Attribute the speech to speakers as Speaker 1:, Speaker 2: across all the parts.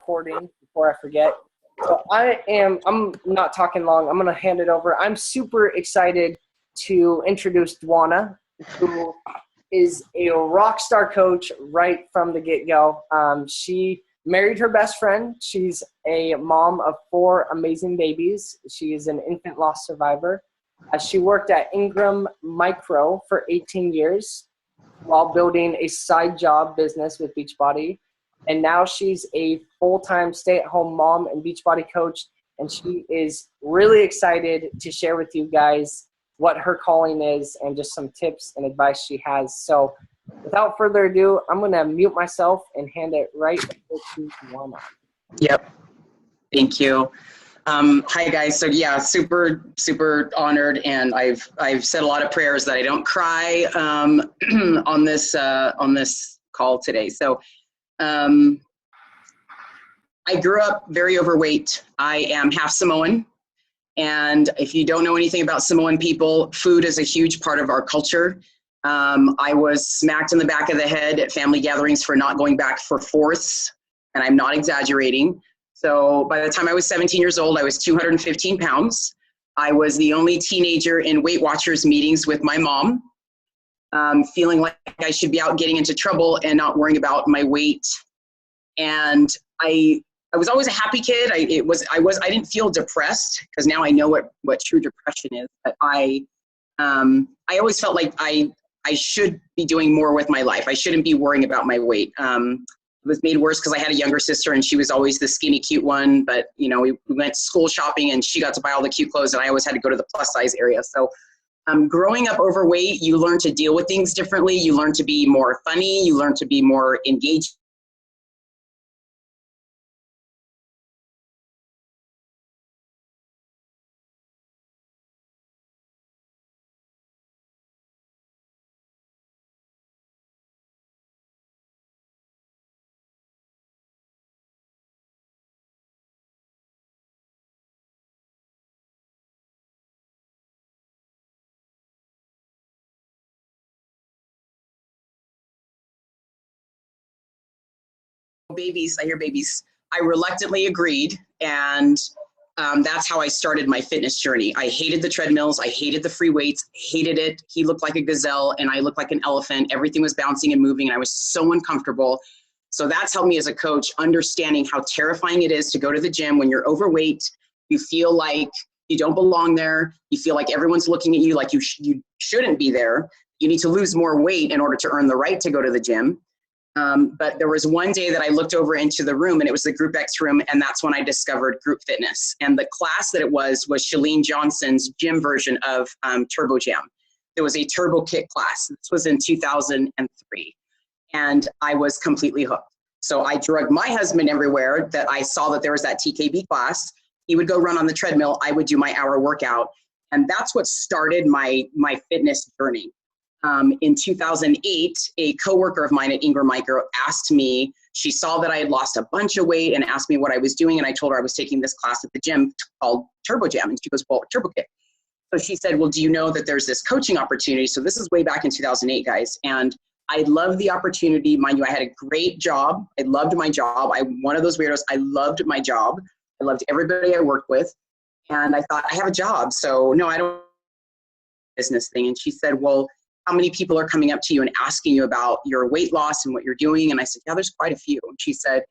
Speaker 1: recording before I forget. So I'm not talking long. I'm going to hand it over. I'm super excited to introduce Dwana, who is a rock star coach right from the get-go. She married her best friend. She's a mom of 4 amazing babies. She is an infant loss survivor. She worked at Ingram Micro for 18 years while building a side job business with Beachbody. And now she's a full-time stay-at-home mom and Beachbody coach. And she is really excited to share with you guys what her calling is and just some tips and advice she has. So without further ado, I'm going to mute myself and hand it right over to Dwana.
Speaker 2: Yep. Thank you. Hi guys. So yeah, super honored, and I've said a lot of prayers that I don't cry on this call today. So I grew up very overweight. I am half Samoan, and if you don't know anything about Samoan people, food is a huge part of our culture. I was smacked in the back of the head at family gatherings for not going back for fourths, and I'm not exaggerating. So by the time I was 17 years old, I was 215 pounds. I was the only teenager in Weight Watchers meetings with my mom, feeling like I should be out getting into trouble and not worrying about my weight. And I was always a happy kid. I didn't feel depressed, because now I know what true depression is. But I always felt like I should be doing more with my life. I shouldn't be worrying about my weight. It was made worse because I had a younger sister, and she was always the skinny, cute one. But, you know, we went school shopping, and she got to buy all the cute clothes, and I always had to go to the plus size area. So growing up overweight, you learn to deal with things differently. You learn to be more funny. You learn to be more engaged. Babies, I hear babies. I reluctantly agreed, and that's how I started my fitness journey. I hated the treadmills. I hated the free weights. Hated it. He looked like a gazelle, and I looked like an elephant. Everything was bouncing and moving, and I was so uncomfortable. So that's helped me as a coach, understanding how terrifying it is to go to the gym when you're overweight. You feel like you don't belong there. You feel like everyone's looking at you like you shouldn't be there. You need to lose more weight in order to earn the right to go to the gym. But there was one day that I looked over into the room, and it was the Group X room, and that's when I discovered group fitness. And the class that it was Shalene Johnson's gym version of Turbo Jam. It was a Turbo Kick class. This was in 2003, and I was completely hooked. So I drugged my husband everywhere that I saw that there was that TKB class. He would go run on the treadmill. I would do my hour workout, and that's what started my fitness journey. In 2008, a coworker of mine at Ingram Micro asked me, she saw that I had lost a bunch of weight and asked me what I was doing. And I told her I was taking this class at the gym called Turbo Jam. And she goes, well, Turbo Kick. So she said, well, do you know that there's this coaching opportunity? So this is way back in 2008, guys. And I loved the opportunity. Mind you, I had a great job. I loved my job. I'm one of those weirdos. I loved my job. I loved everybody I worked with. And I thought, I have a job. So no, I don't business thing. And she said, well, how many people are coming up to you and asking you about your weight loss and what you're doing? And I said, yeah, there's quite a few. And she said,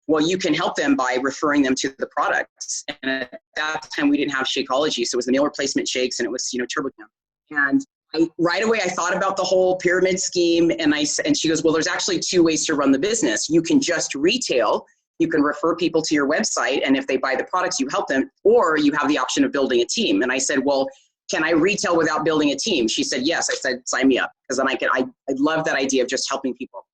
Speaker 2: well, you can help them by referring them to the products. And at that time we didn't have Shakeology. So it was the meal replacement shakes, and it was, Turbo Jam. And right away I thought about the whole pyramid scheme. And she goes, well, there's actually 2 ways to run the business. You can just retail. You can refer people to your website, and if they buy the products, you help them, or you have the option of building a team. And I said, well, can I retail without building a team? She said, yes. I said, sign me up, because then I love that idea of just helping people.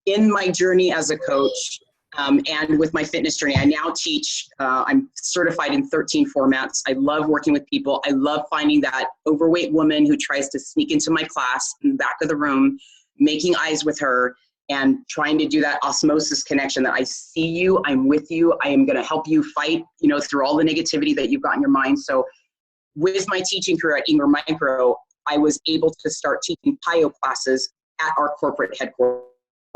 Speaker 2: In my journey as a coach and with my fitness journey, I now teach, I'm certified in 13 formats. I love working with people. I love finding that overweight woman who tries to sneak into my class in the back of the room, making eyes with her, and trying to do that osmosis connection that I see you, I'm with you, I am going to help you fight, through all the negativity that you've got in your mind. So with my teaching career at Ingram Micro, I was able to start teaching PIO classes at our corporate headquarters.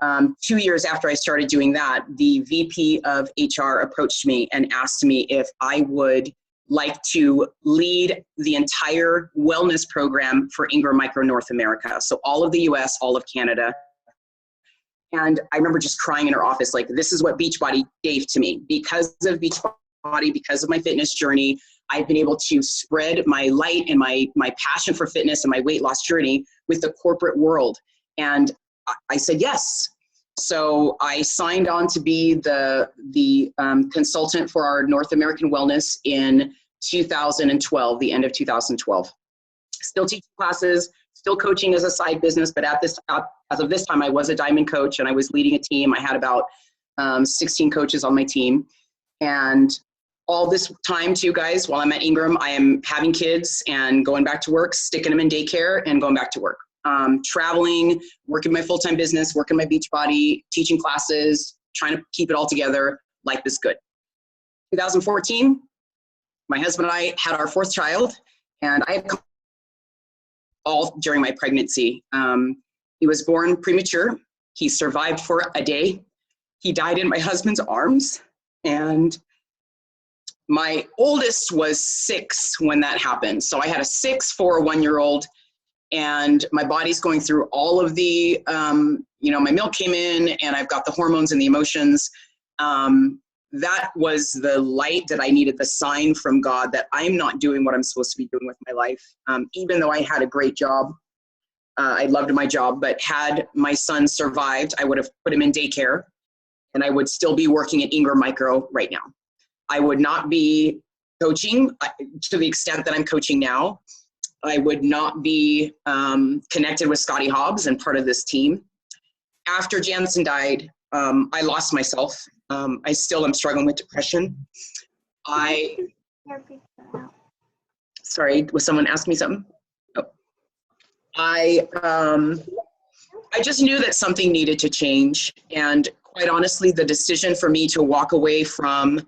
Speaker 2: 2 years after I started doing that, the VP of HR approached me and asked me if I would like to lead the entire wellness program for Ingram Micro North America. So all of the US, all of Canada. And I remember just crying in her office, like, this is what Beachbody gave to me. Because of Beachbody, because of my fitness journey, I've been able to spread my light and my passion for fitness and my weight loss journey with the corporate world. And I said yes. So I signed on to be the consultant for our North American wellness in 2012, the end of 2012. Still teaching classes, still coaching as a side business, but as of this time, I was a diamond coach and I was leading a team. I had about 16 coaches on my team. And all this time too, guys, while I'm at Ingram, I am having kids and going back to work, sticking them in daycare and going back to work. Traveling, working my full-time business, working my Beachbody, teaching classes, trying to keep it all together. Life is good. 2014, my husband and I had our fourth child, and I had all during my pregnancy. He was born premature. He survived for a day. He died in my husband's arms, and my oldest was 6 when that happened. So I had a 6, 4, 1-year-old, and my body's going through all of the, my milk came in and I've got the hormones and the emotions. That was the light that I needed, the sign from God that I'm not doing what I'm supposed to be doing with my life. Even though I had a great job, I loved my job, but had my son survived, I would have put him in daycare and I would still be working at Ingram Micro right now. I would not be coaching to the extent that I'm coaching now. I would not be connected with Scotty Hobbs and part of this team. After Jansen died, I lost myself. I still am struggling with depression. Sorry, was someone asking me something? Oh. I just knew that something needed to change. And quite honestly, the decision for me to walk away from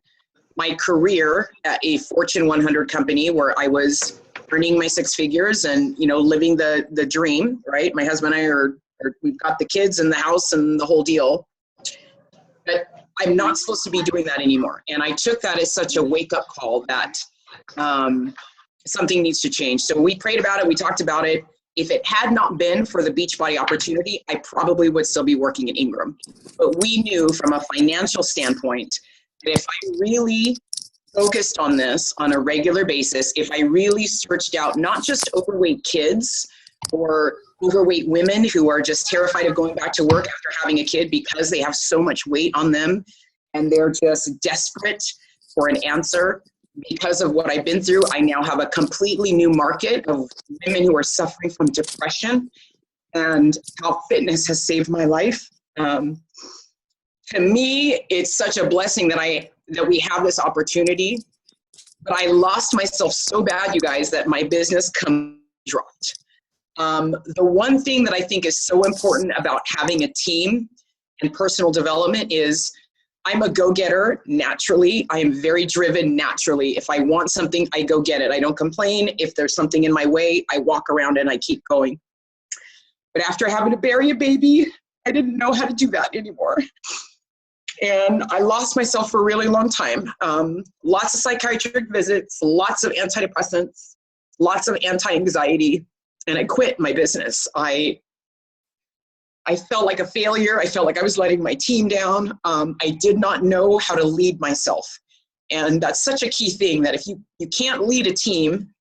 Speaker 2: my career at a Fortune 100 company where I was earning my 6 figures and, living the dream, right? My husband and I we've got the kids and the house and the whole deal. But I'm not supposed to be doing that anymore. And I took that as such a wake-up call that something needs to change. So we prayed about it. We talked about it. If it had not been for the Beachbody opportunity, I probably would still be working at Ingram. But we knew from a financial standpoint that if I really focused on this on a regular basis, if I really searched out not just overweight kids or overweight women who are just terrified of going back to work after having a kid because they have so much weight on them and they're just desperate for an answer. Because of what I've been through, I now have a completely new market of women who are suffering from depression and how fitness has saved my life. To me, it's such a blessing that we have this opportunity, but I lost myself so bad, you guys, that my business dropped. The one thing that I think is so important about having a team and personal development is I'm a go-getter naturally. I am very driven naturally. If I want something, I go get it. I don't complain. If there's something in my way, I walk around and I keep going. But after having to bury a baby, I didn't know how to do that anymore. And I lost myself for a really long time. Lots of psychiatric visits, lots of antidepressants, lots of anti-anxiety, and I quit my business. I felt like a failure. I felt like I was letting my team down. I did not know how to lead myself. And that's such a key thing, that if you can't lead a team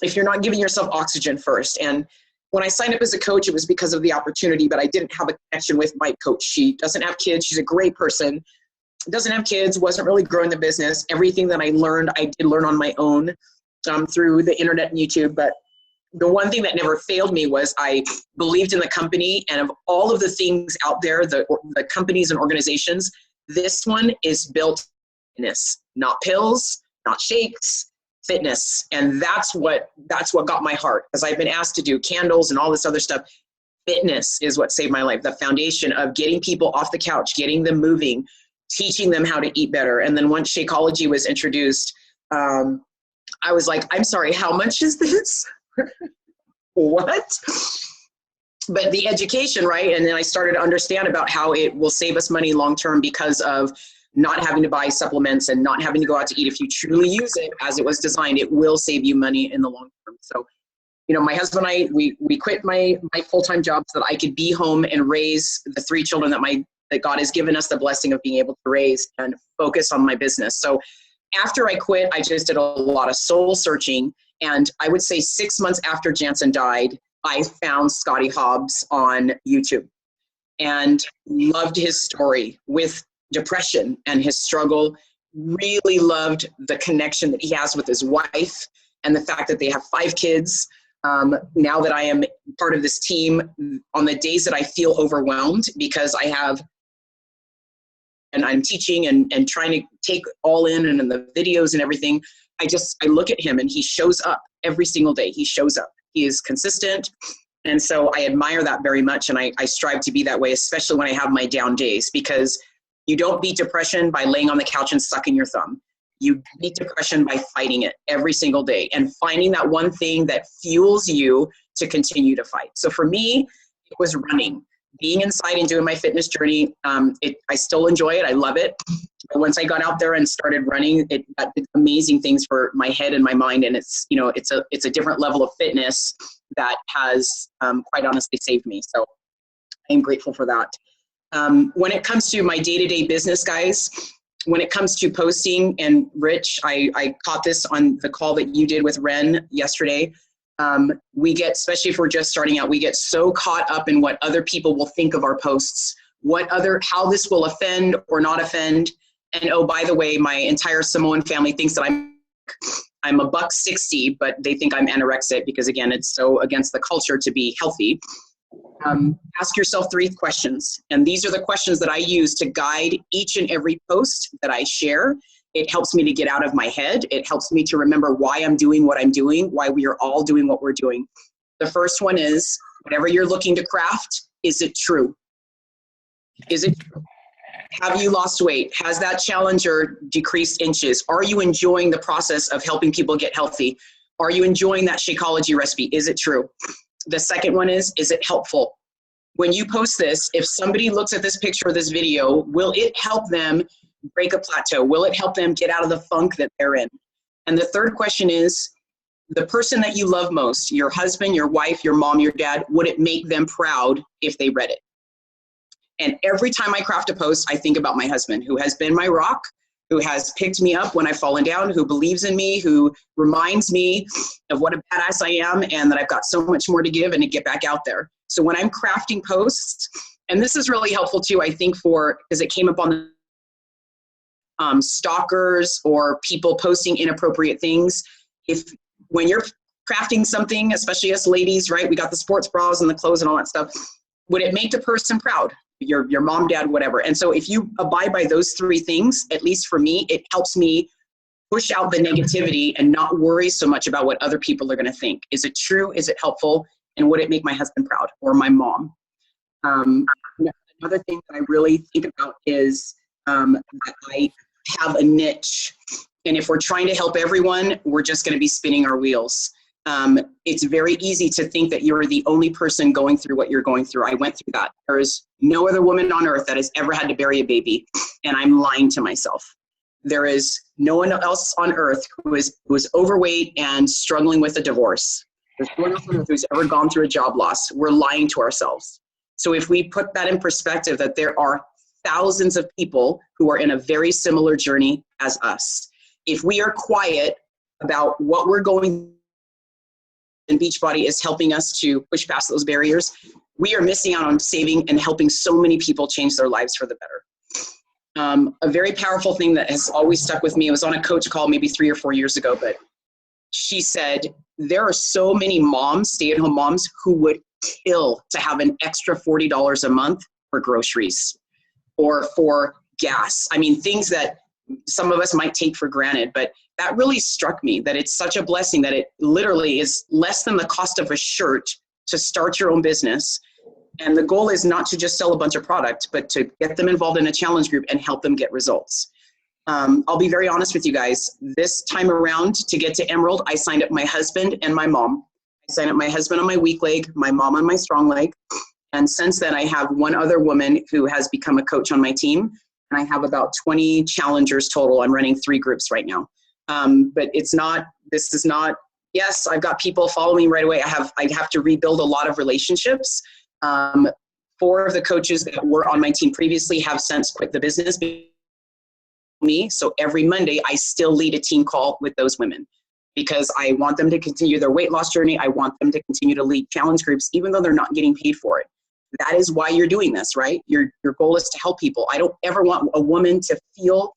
Speaker 2: if you're not giving yourself oxygen first. And when I signed up as a coach, it was because of the opportunity, but I didn't have a connection with my coach. She doesn't have kids. She's a great person. Doesn't have kids, wasn't really growing the business. Everything that I learned, I did learn on my own through the internet and YouTube. But the one thing that never failed me was I believed in the company, and of all of the things out there, the companies and organizations, this one is built on fitness, not pills, not shakes, fitness. And that's what got my heart, because I've been asked to do candles and all this other stuff. Fitness is what saved my life. The foundation of getting people off the couch, getting them moving, teaching them how to eat better. And then once Shakeology was introduced, I was like, I'm sorry, how much is this? What? but the education, right? And then I started to understand about how it will save us money long-term because of not having to buy supplements and not having to go out to eat. If you truly use it as it was designed, it will save you money in the long term. So, you know, my husband and I, we quit my full-time job so that I could be home and raise the 3 children that God has given us the blessing of being able to raise and focus on my business. So after I quit, I just did a lot of soul searching. And I would say 6 months after Jansen died, I found Scotty Hobbs on YouTube and loved his story with depression and his struggle. Really loved the connection that he has with his wife and the fact that they have 5 kids. Now that I am part of this team, on the days that I feel overwhelmed because I have, and I'm teaching and trying to take all in and the videos and everything, I look at him and he shows up every single day. He shows up. He is consistent. And so I admire that very much. And I strive to be that way, especially when I have my down days, because you don't beat depression by laying on the couch and sucking your thumb. You beat depression by fighting it every single day and finding that one thing that fuels you to continue to fight. So for me, it was running, being inside and doing my fitness journey. I still enjoy it. I love it. But once I got out there and started running, it did amazing things for my head and my mind. And it's, you know, it's a different level of fitness that has quite honestly saved me. So I'm grateful for that. When it comes to my day-to-day business, guys, when it comes to posting, and Rich, I caught this on the call that you did with Ren yesterday. We get, especially if we're just starting out, we get so caught up in what other people will think of our posts, how this will offend or not offend. And oh, by the way, my entire Samoan family thinks that I'm a $160, but they think I'm anorexic because, again, it's so against the culture to be healthy. Ask yourself 3 questions. And these are the questions that I use to guide each and every post that I share. It helps me to get out of my head. It helps me to remember why I'm doing what I'm doing, why we are all doing what we're doing. The first one is, whatever you're looking to craft, is it true? Is it true? Have you lost weight? Has that challenger decreased inches? Are you enjoying the process of helping people get healthy? Are you enjoying that Shakeology recipe? Is it true? The second one is it helpful? When you post this, if somebody looks at this picture or this video, will it help them break a plateau? Will it help them get out of the funk that they're in? And the third question is, the person that you love most, your husband, your wife, your mom, your dad, would it make them proud if they read it? And every time I craft a post, I think about my husband, who has been my rock, who has picked me up when I've fallen down, who believes in me, who reminds me of what a badass I am and that I've got so much more to give and to get back out there. So when I'm crafting posts, and this is really helpful too, I think, because it came up on the stalkers or people posting inappropriate things. When you're crafting something, especially us ladies, right? We got the sports bras and the clothes and all that stuff. Would it make the person proud? Your mom, dad, whatever. And so if you abide by those 3 things, at least for me, it helps me push out the negativity and not worry so much about what other people are going to think. Is it true? Is it helpful? And would it make my husband proud or my mom? Another thing that I really think about is that I have a niche. And if we're trying to help everyone, we're just going to be spinning our wheels. It's very easy to think that you're the only person going through what you're going through. I went through that. There is no other woman on earth that has ever had to bury a baby, and I'm lying to myself. There is no one else on earth who is overweight and struggling with a divorce. There's no one else on earth who's ever gone through a job loss. We're lying to ourselves. So if we put that in perspective, that there are thousands of people who are in a very similar journey as us. If we are quiet about what we're going through, and Beachbody is helping us to push past those barriers, we are missing out on saving and helping so many people change their lives for the better. A very powerful thing that has always stuck with me, it was on a coach call maybe 3 or 4 years ago, but she said, there are so many moms, stay-at-home moms, who would kill to have an extra $40 a month for groceries or for gas. I mean, things that some of us might take for granted, but that really struck me, that it's such a blessing that it literally is less than the cost of a shirt to start your own business. And the goal is not to just sell a bunch of product, but to get them involved in a challenge group and help them get results. I'll be very honest with you guys. This time around, to get to Emerald, I signed up my husband and my mom. I sign up my husband on my weak leg, my mom on my strong leg. And since then, I have one other woman who has become a coach on my team. And I have about 20 challengers total. I'm running 3 groups right now. But this is not, yes, I've got people follow me right away. I have to rebuild a lot of relationships. 4 of the coaches that were on my team previously have since quit the business. Me. So every Monday, I still lead a team call with those women because I want them to continue their weight loss journey. I want them to continue to lead challenge groups, even though they're not getting paid for it. That is why you're doing this, right? Your goal is to help people. I don't ever want a woman to feel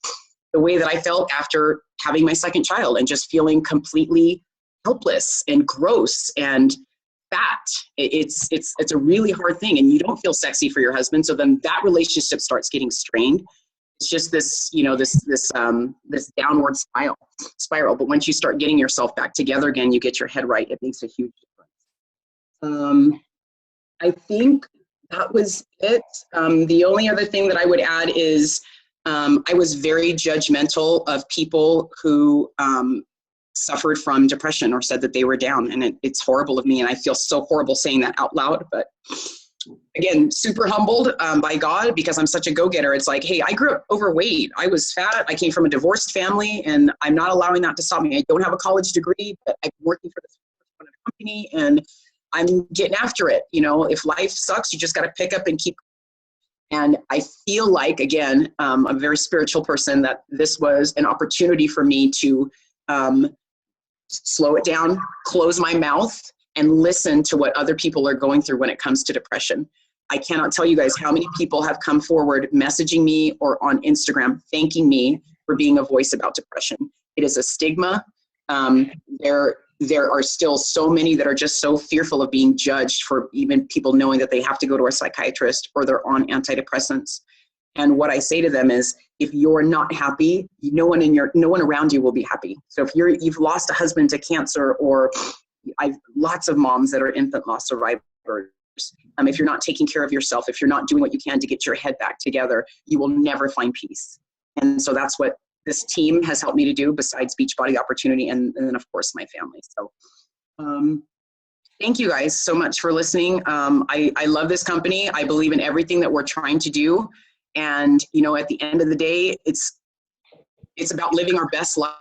Speaker 2: the way that I felt after having my second child and just feeling completely helpless and gross and fat. It's a really hard thing, and you don't feel sexy for your husband. So then that relationship starts getting strained. It's just this, this downward spiral. But once you start getting yourself back together again, you get your head right. It makes a huge difference. I think that was it. The only other thing that I would add is I was very judgmental of people who suffered from depression or said that they were down. And it's horrible of me. And I feel so horrible saying that out loud. But again, super humbled by God because I'm such a go-getter. It's like, hey, I grew up overweight. I was fat. I came from a divorced family, and I'm not allowing that to stop me. I don't have a college degree, but I'm working for this company, and I'm getting after it. If life sucks, you just got to pick up and keep. And I feel like, again, I'm a very spiritual person, that this was an opportunity for me to slow it down, close my mouth, and listen to what other people are going through when it comes to depression. I cannot tell you guys how many people have come forward messaging me or on Instagram thanking me for being a voice about depression. It is a stigma. There are still so many that are just so fearful of being judged for even people knowing that they have to go to a psychiatrist or they're on antidepressants. And what I say to them is, if you're not happy, no one around you will be happy. So if you've lost a husband to cancer, or I've lots of moms that are infant loss survivors. If you're not taking care of yourself, if you're not doing what you can to get your head back together, you will never find peace. And so that's what this team has helped me to do, besides Beachbody opportunity, and then of course my family. So thank you guys so much for listening. I love this company. I believe in everything that we're trying to do. And at the end of the day, it's about living our best life.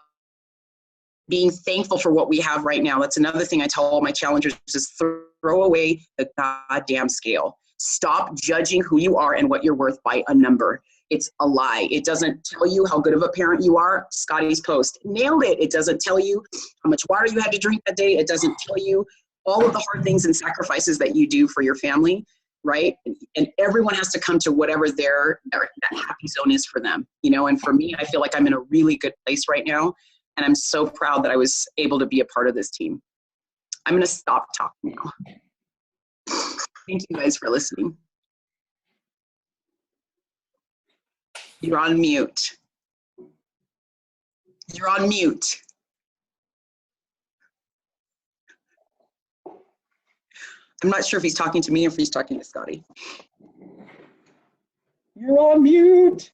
Speaker 2: Being thankful for what we have right now. That's another thing I tell all my challengers, is throw away the goddamn scale. Stop judging who you are and what you're worth by a number. It's a lie. It doesn't tell you how good of a parent you are. Scotty's post nailed it. It doesn't tell you how much water you had to drink that day. It doesn't tell you all of the hard things and sacrifices that you do for your family, right? And everyone has to come to whatever that happy zone is for them, and for me, I feel like I'm in a really good place right now. And I'm so proud that I was able to be a part of this team. I'm going to stop talking now. Thank you guys for listening. You're on mute. You're on mute. I'm not sure if he's talking to me or if he's talking to Scotty. You're on mute.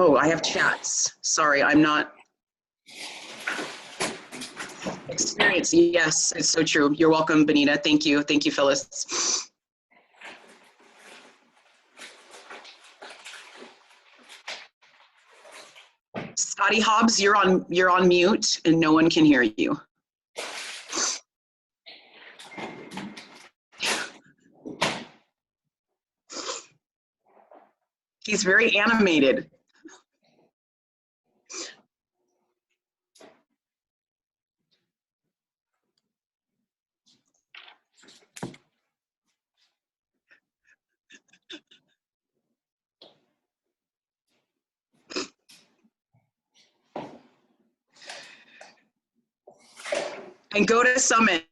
Speaker 2: Oh, I have chats. Sorry, I'm not. Experience, yes, it's so true. You're welcome, Benita. Thank you. Thank you, Phyllis. Scotty Hobbs, you're on mute and no one can hear you. He's very animated. And go to Summit.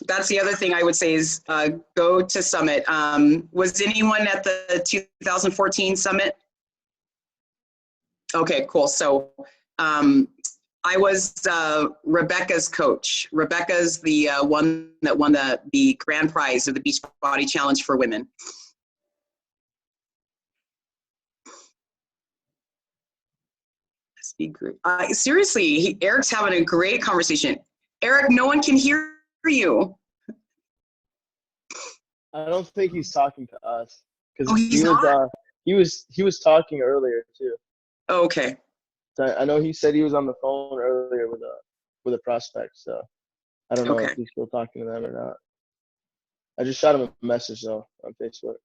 Speaker 2: That's the other thing I would say is go to Summit. Was anyone at the 2014 Summit? Okay, cool. So I was Rebecca's coach. Rebecca's the one that won the grand prize of the Beachbody Challenge for women. be great. Seriously, Eric's having a great conversation. Eric, no one can hear you.
Speaker 3: I don't think he's talking to us because
Speaker 2: Oh, he's not?
Speaker 3: He was talking earlier too.
Speaker 2: Oh, okay.
Speaker 3: So I know he said he was on the phone earlier with a prospect. So I don't know if he's still talking to them or not. I just shot him a message though on Facebook.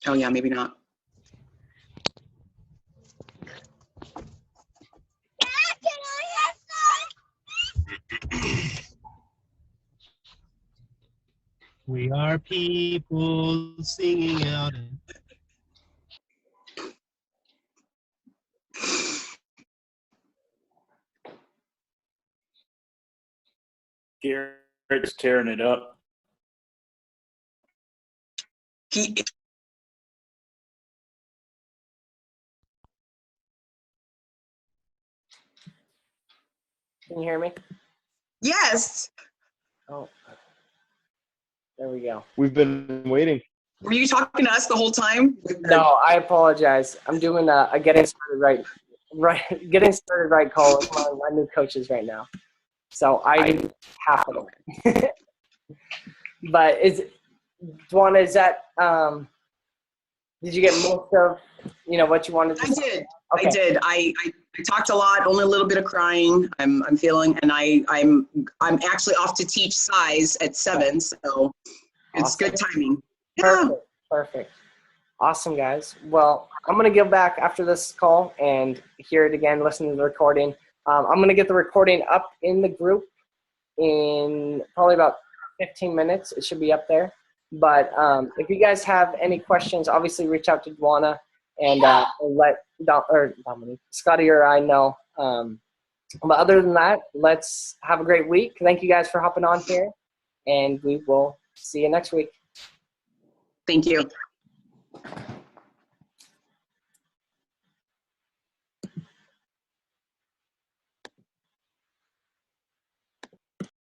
Speaker 2: Oh yeah, maybe not.
Speaker 4: We are people singing out.
Speaker 5: Garrett's tearing it up.
Speaker 2: He
Speaker 1: Can you hear me?
Speaker 2: Yes.
Speaker 1: Oh, there we go.
Speaker 3: We've been waiting.
Speaker 2: Were you talking to us the whole time?
Speaker 1: No, I apologize. I'm doing a getting started right call with my new coaches right now. So I didn't half of it. But Dwana, is that did you get most of what you wanted to say?
Speaker 2: I did.
Speaker 1: Okay.
Speaker 2: I did. I talked a lot, only a little bit of crying. I'm feeling, and I'm actually off to teach size at 7, so it's
Speaker 1: Awesome.
Speaker 2: good timing. Yeah.
Speaker 1: Perfect. Awesome, guys. Well, I'm going to go back after this call and hear it again, listen to the recording. I'm going to get the recording up in the group in probably about 15 minutes. It should be up there. But if you guys have any questions, obviously reach out to Dwana and let Dominique, Scotty or I know. But other than that, let's have a great week. Thank you guys for hopping on here, and we will see you next week.
Speaker 2: Thank you.